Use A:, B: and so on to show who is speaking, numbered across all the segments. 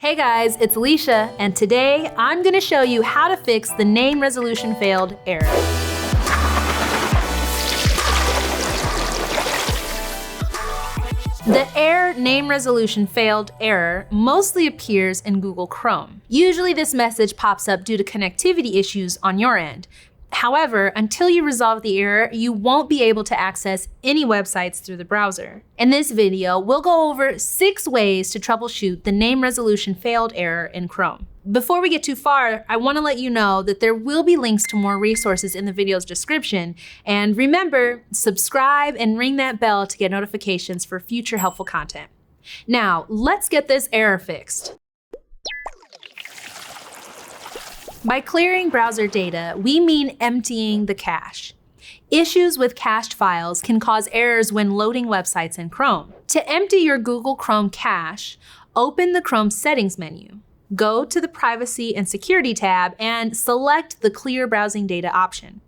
A: Hey guys, it's Alicia, and today I'm going to show you how to fix the name resolution failed error. The ERR name resolution failed error mostly appears in Google Chrome. Usually this message pops up due to connectivity issues on your end. However, until you resolve the error, you won't be able to access any websites through the browser. In this video, we'll go over 6 ways to troubleshoot the name resolution failed error in Chrome. Before we get too far, I want to let you know that there will be links to more resources in the video's description. And remember, subscribe and ring that bell to get notifications for future helpful content. Now, let's get this error fixed. By clearing browser data, we mean emptying the cache. Issues with cached files can cause errors when loading websites in Chrome. To empty your Google Chrome cache, open the Chrome Settings menu. Go to the Privacy and Security tab and select the Clear Browsing Data option.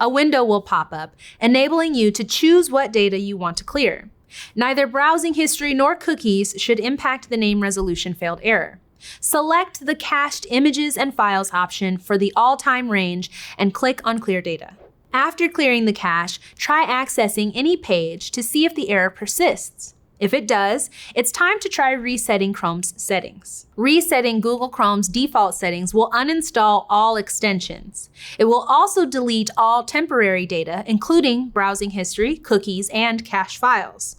A: A window will pop up, enabling you to choose what data you want to clear. Neither browsing history nor cookies should impact the name resolution failed error. Select the Cached Images and Files option for the all-time range and click on Clear Data. After clearing the cache, try accessing any page to see if the error persists. If it does, it's time to try resetting Chrome's settings. Resetting Google Chrome's default settings will uninstall all extensions. It will also delete all temporary data, including browsing history, cookies, and cache files.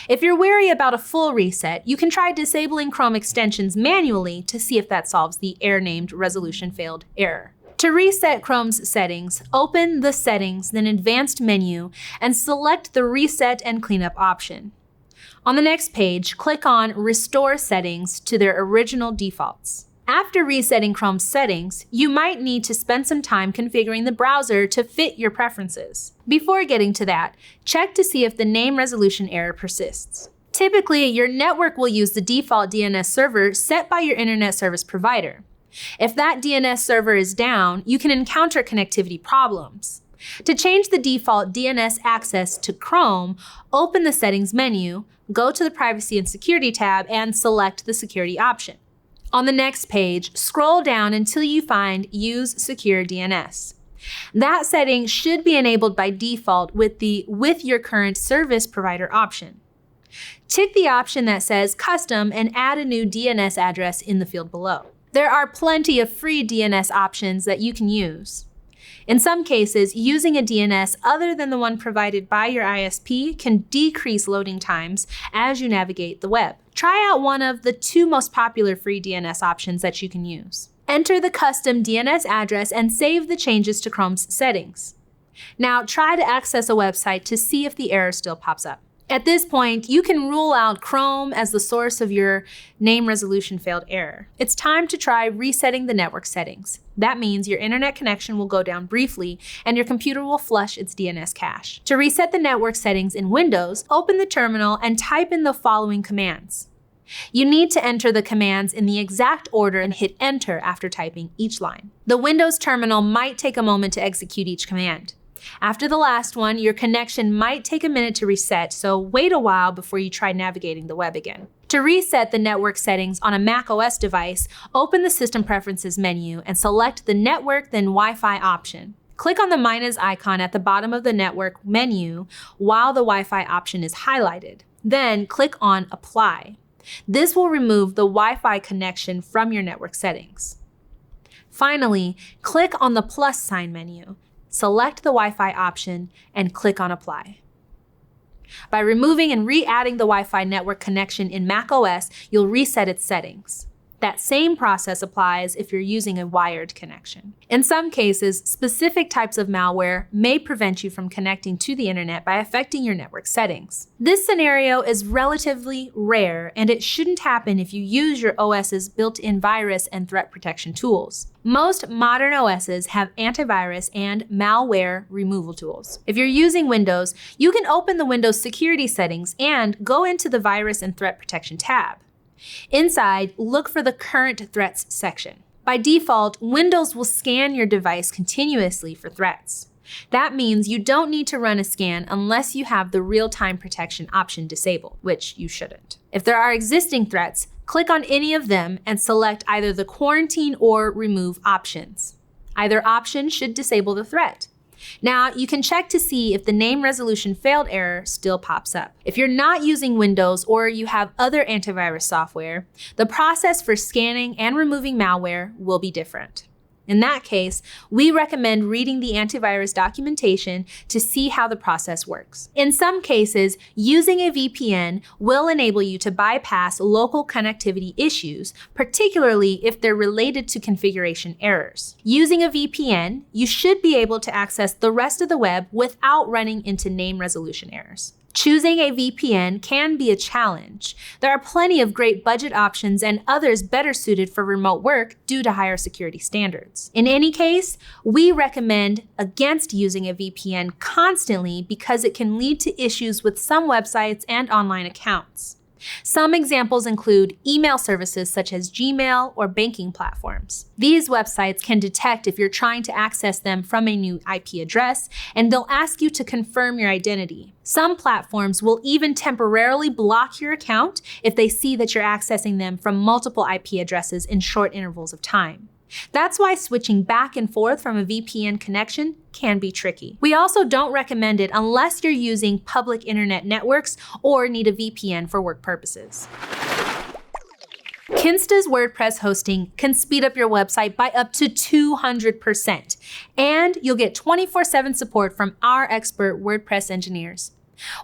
A: If you're wary about a full reset, you can try disabling Chrome extensions manually to see if that solves the error named resolution failed error. To reset Chrome's settings, open the Settings, then Advanced menu, and select the Reset and Cleanup option. On the next page, click on Restore Settings to their original defaults. After resetting Chrome's settings, you might need to spend some time configuring the browser to fit your preferences. Before getting to that, check to see if the name resolution error persists. Typically, your network will use the default DNS server set by your internet service provider. If that DNS server is down, you can encounter connectivity problems. To change the default DNS access to Chrome, open the Settings menu, go to the Privacy and Security tab, and select the Security option. On the next page, scroll down until you find Use Secure DNS. That setting should be enabled by default with the With Your Current Service Provider option. Tick the option that says Custom and add a new DNS address in the field below. There are plenty of free DNS options that you can use. In some cases, using a DNS other than the one provided by your ISP can decrease loading times as you navigate the web. Try out one of the 2 most popular free DNS options that you can use. Enter the custom DNS address and save the changes to Chrome's settings. Now try to access a website to see if the error still pops up. At this point, you can rule out Chrome as the source of your name resolution failed error. It's time to try resetting the network settings. That means your internet connection will go down briefly and your computer will flush its DNS cache. To reset the network settings in Windows, open the terminal and type in the following commands. You need to enter the commands in the exact order and hit Enter after typing each line. The Windows terminal might take a moment to execute each command. After the last one, your connection might take a minute to reset, so wait a while before you try navigating the web again. To reset the network settings on a macOS device, open the System Preferences menu and select the Network then Wi-Fi option. Click on the minus icon at the bottom of the network menu while the Wi-Fi option is highlighted. Then click on Apply. This will remove the Wi-Fi connection from your network settings. Finally, click on the plus sign menu. Select the Wi-Fi option and click on Apply. By removing and re-adding the Wi-Fi network connection in macOS, you'll reset its settings. That same process applies if you're using a wired connection. In some cases, specific types of malware may prevent you from connecting to the internet by affecting your network settings. This scenario is relatively rare, and it shouldn't happen if you use your OS's built-in virus and threat protection tools. Most modern OSs have antivirus and malware removal tools. If you're using Windows, you can open the Windows security settings and go into the Virus and Threat Protection tab. Inside, look for the Current Threats section. By default, Windows will scan your device continuously for threats. That means you don't need to run a scan unless you have the real-time protection option disabled, which you shouldn't. If there are existing threats, Click on any of them and select either the quarantine or remove options. Either option should disable the threat. Now, you can check to see if the name resolution failed error still pops up. If you're not using Windows or you have other antivirus software, the process for scanning and removing malware will be different. In that case, we recommend reading the antivirus documentation to see how the process works. In some cases, using a VPN will enable you to bypass local connectivity issues, particularly if they're related to configuration errors. Using a VPN, you should be able to access the rest of the web without running into name resolution errors. Choosing a VPN can be a challenge. There are plenty of great budget options and others better suited for remote work due to higher security standards. In any case, we recommend against using a VPN constantly because it can lead to issues with some websites and online accounts. Some examples include email services such as Gmail or banking platforms. These websites can detect if you're trying to access them from a new IP address, and they'll ask you to confirm your identity. Some platforms will even temporarily block your account if they see that you're accessing them from multiple IP addresses in short intervals of time. That's why switching back and forth from a VPN connection can be tricky. We also don't recommend it unless you're using public internet networks or need a VPN for work purposes. Kinsta's WordPress hosting can speed up your website by up to 200%, and you'll get 24/7 support from our expert WordPress engineers.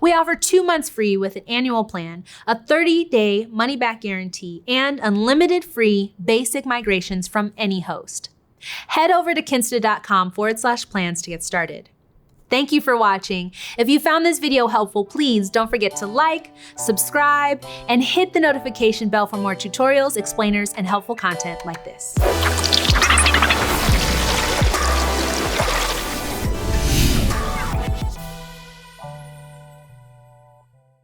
A: We offer 2 months free with an annual plan, a 30-day money-back guarantee, and unlimited free basic migrations from any host. Head over to kinsta.com/plans to get started. Thank you for watching. If you found this video helpful, please don't forget to like, subscribe, and hit the notification bell for more tutorials, explainers, and helpful content like this.